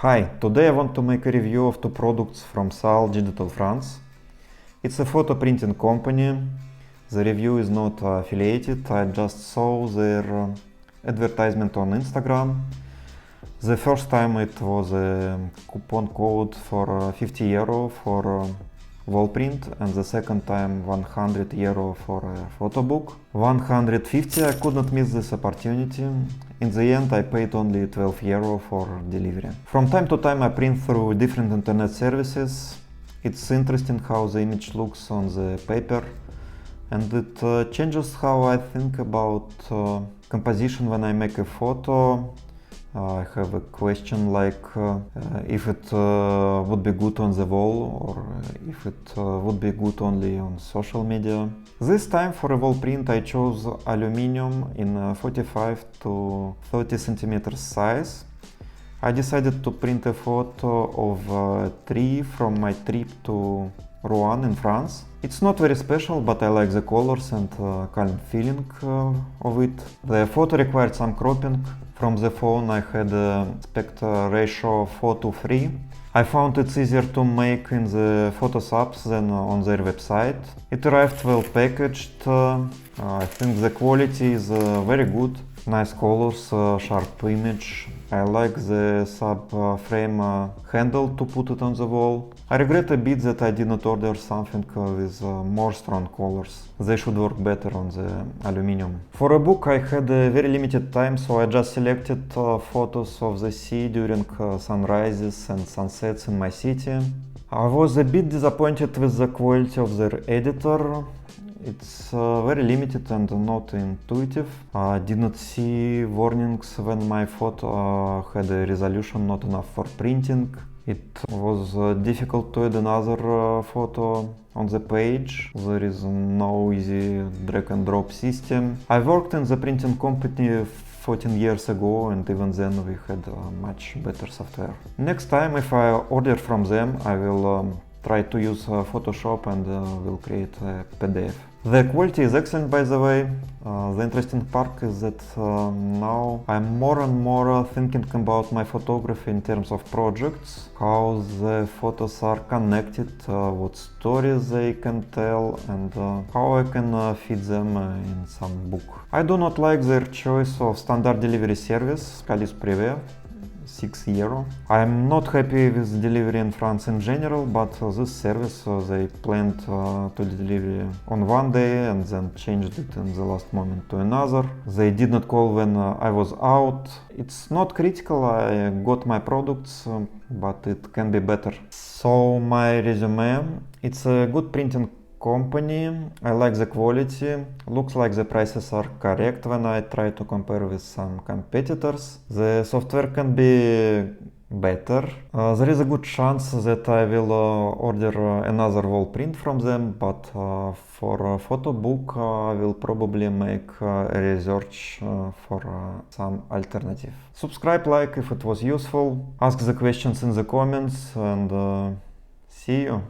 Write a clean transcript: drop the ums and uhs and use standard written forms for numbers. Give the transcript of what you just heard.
Hi, today I want to make a review of two products from Saal Digital France. It's a photo printing company. The review is not affiliated, I just saw their advertisement on Instagram. The first time it was a coupon code for 50 euro for wall print, and the second time 100 euro for a photo book. 150, I could not miss this opportunity. In the end, I paid only 12 euro for delivery. From time to time I print through different internet services. It's interesting how the image looks on the paper, and it changes how I think about composition when I make a photo. I have a question like if it would be good on the wall or if it would be good only on social media. This time for a wall print I chose aluminum in 45 to 30 centimeters size. I decided to print a photo of a tree from my trip to Rouen in France. It's not very special, but I like the colors and calm feeling of it. The photo required some cropping. From the phone I had a aspect ratio 4:3. I found it's easier to make in the Photos apps than on their website. It arrived well packaged. I think the quality is very good. Nice colors, sharp image. I like the sub-frame handle to put it on the wall. I regret a bit that I did not order something with more strong colors. They should work better on the aluminum. For a book I had a very limited time, so I just selected photos of the sea during sunrises and sunsets in my city. I was a bit disappointed with the quality of their editor. It's very limited and not intuitive. I did not see warnings when my photo had a resolution not enough for printing. It was difficult to add another photo on the page. There is no easy drag and drop system. I worked in the printing company 14 years ago, and even then we had much better software. Next time if I order from them I will try to use Photoshop and will create a PDF. The quality is excellent, by the way. The interesting part is that now I'm more and more thinking about my photography in terms of projects, how the photos are connected, what stories they can tell, and how I can fit them in some book. I do not like their choice of standard delivery service, Calis Privé. 6 euro. I'm not happy with delivery in France in general, but this service they planned to deliver on one day and then changed it in the last moment to another. They did not call when I was out. It's not critical, I got my products, but it can be better. So my resume, it's a good printing company. I like the quality. Looks like the prices are correct when I try to compare with some competitors. The software can be better. There is a good chance that I will order another wall print from them, but for a photo book I will probably make a research for some alternative. Subscribe, like if it was useful, ask the questions in the comments, and see you.